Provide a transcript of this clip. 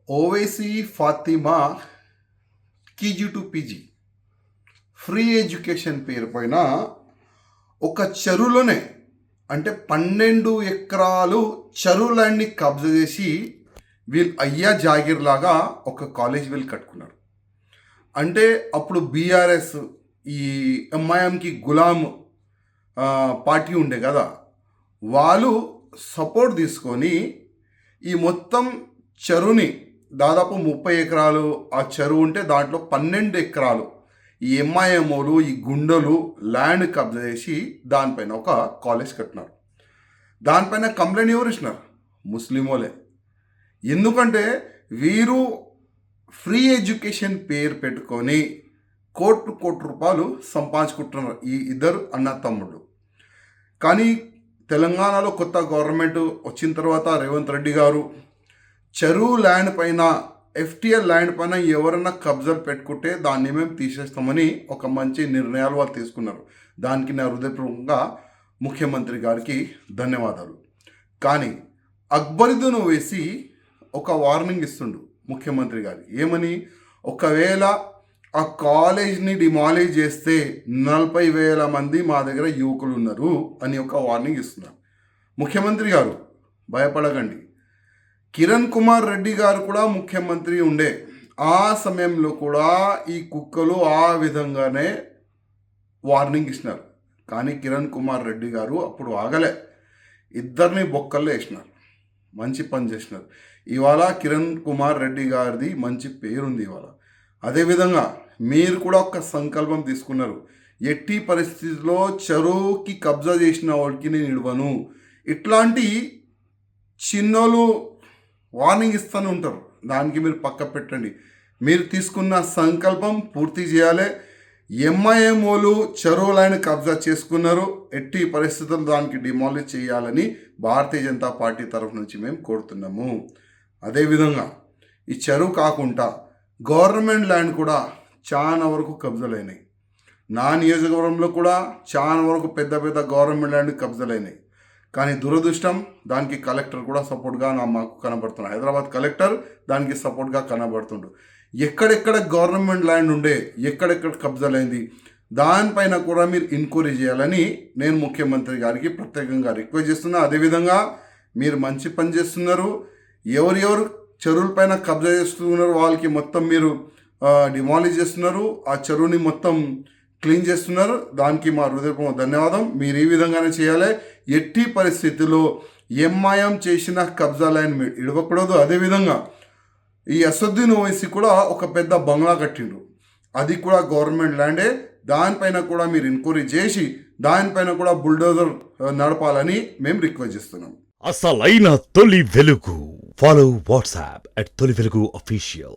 Owaisi Fatima KG to PG free education పేరు పైన ఒక చెరువులోనే అంటే 12 ఎకరాలు చెరువు ల్యాండ్ని కబ్జా చేసి వీళ్ళు అయ్యా జాగీర్ లాగా ఒక కాలేజ్ వీళ్ళు కట్టుకున్నారు. అంటే అప్పుడు బీఆర్ఎస్ ఈ ఎంఐఎంకి గులాం పార్టీ ఉండే కదా, వాళ్ళు సపోర్ట్ తీసుకొని ఈ మొత్తం చెరువుని దాదాపు 30 ఎకరాలు ఆ చెరువు ఉంటే దాంట్లో 12 ఎకరాలు ఈ ఎంఐఎంఓలు ఈ గుండెలు ల్యాండ్ కబ్జా చేసి దానిపైన ఒక కాలేజ్ కట్టినారు. దానిపైన కంప్లైంట్ ఎవరు ఇచ్చినారు? ముస్లిమోలే. ఎందుకంటే వీరు ఫ్రీ ఎడ్యుకేషన్ పేరు పెట్టుకొని కోటి రూపాయలు సంపాదించుకుంటున్నారు ఈ ఇద్దరు అన్న తమ్ముళ్ళు. కానీ తెలంగాణలో కొత్త గవర్నమెంట్ వచ్చిన తర్వాత రేవంత్ రెడ్డి గారు చెరువు ల్యాండ్ పైన ఎఫ్టీఎల్ ల్యాండ్ పైన ఎవరైనా కబ్జాలు పెట్టుకుంటే దాన్ని మేము తీసేస్తామని ఒక మంచి నిర్ణయాలు వాళ్ళు తీసుకున్నారు. దానికి నా హృదయపూర్వకంగా ముఖ్యమంత్రి గారికి ధన్యవాదాలు. కానీ అక్బరుద్దీన్ ఓవైసీ ఒక వార్నింగ్ ఇస్తుండు ముఖ్యమంత్రి గారికి. ఏమని? ఒకవేళ ఆ కాలేజ్ని డిమాలిష్ చేస్తే 40,000 మంది మా దగ్గర యువకులు ఉన్నారు అని ఒక వార్నింగ్ ఇస్తున్నారు. ముఖ్యమంత్రి గారు భయపడకండి. కిరణ్ కుమార్ రెడ్డి గారు కూడా ముఖ్యమంత్రి ఉండే ఆ సమయంలో కూడా ఈ కుక్కలు ఆ విధంగానే వార్నింగ్ ఇచ్చినారు. కానీ కిరణ్ కుమార్ రెడ్డి గారు అప్పుడు ఆగలే, ఇద్దరిని బొక్కల్లో వేసినారు. మంచి పని చేసినారు. ఇవాళ కిరణ్ కుమార్ రెడ్డి గారిది మంచి పేరుంది ఇవాళ. అదేవిధంగా మీరు కూడా ఒక సంకల్పం తీసుకున్నారు, ఎట్టి పరిస్థితుల్లో చెరువుకి కబ్జా చేసిన వాడికి నేను ఇవ్వను. ఇట్లాంటి చిన్నోళ్ళు వార్నింగ్ ఇస్తూనే ఉంటారు, దానికి మీరు పక్క పెట్టండి. మీరు తీసుకున్న సంకల్పం పూర్తి చేయాలి. ఎంఐఎంఓలు చెరువు లైన్ కబ్జా చేసుకున్నారు, ఎట్టి పరిస్థితుల్లో దానికి డిమాలిష్ చేయాలని భారతీయ జనతా పార్టీ తరఫు నుంచి మేము కోరుతున్నాము. అదేవిధంగా ఈ చెరువు కాకుండా గవర్నమెంట్ ల్యాండ్ కూడా చాలా వరకు కబ్జాలైనాయి. నా నియోజకవర్గంలో కూడా చాలా వరకు పెద్ద పెద్ద గవర్నమెంట్ ల్యాండ్ కబ్జాలైనాయి. కానీ దురదృష్టం దానికి కలెక్టర్ కూడా సపోర్ట్గా మాకు కనబడుతున్నాడు. హైదరాబాద్ కలెక్టర్ దానికి సపోర్ట్గా కనబడుతుండు. ఎక్కడెక్కడ గవర్నమెంట్ ల్యాండ్ ఉండే, ఎక్కడెక్కడ కబ్జాలైంది దానిపైన కూడా మీరు ఎంక్వైరీ చేయాలని నేను ముఖ్యమంత్రి గారికి ప్రత్యేకంగా రిక్వెస్ట్ చేస్తున్నా. అదేవిధంగా మీరు మంచి పని చేస్తున్నారు. ఎవరెవరు చెరువులపైన కబ్జా చేస్తున్నారు వాళ్ళకి మొత్తం మీరు డిమాలిష్ చేస్తున్నారు, ఆ చెరువుని మొత్తం క్లీన్ చేస్తున్నారు. దానికి మా హృదయపూర్వక ధన్యవాదం. మీరు ఈ విధంగానే చేయాలి. ఎట్టి పరిస్థితుల్లో ఎంఐఎం చేసిన కబ్జా లైన్ మీరు ఇవ్వకూడదు. అదేవిధంగా ఈ అసదుద్దీన్ ఓవైసీ కూడా ఒక పెద్ద బంగ్లా కట్టిండు, అది కూడా గవర్నమెంట్ ల్యాండే. దానిపైన కూడా మీరు ఎంక్వైరీ చేసి దానిపైన కూడా బుల్డోజర్ నడపాలని మేము రిక్వెస్ట్ చేస్తున్నాం. అసలైన తొలి వెలుగు. ఫాలో వాట్సాప్ @తొలి వెలుగు official.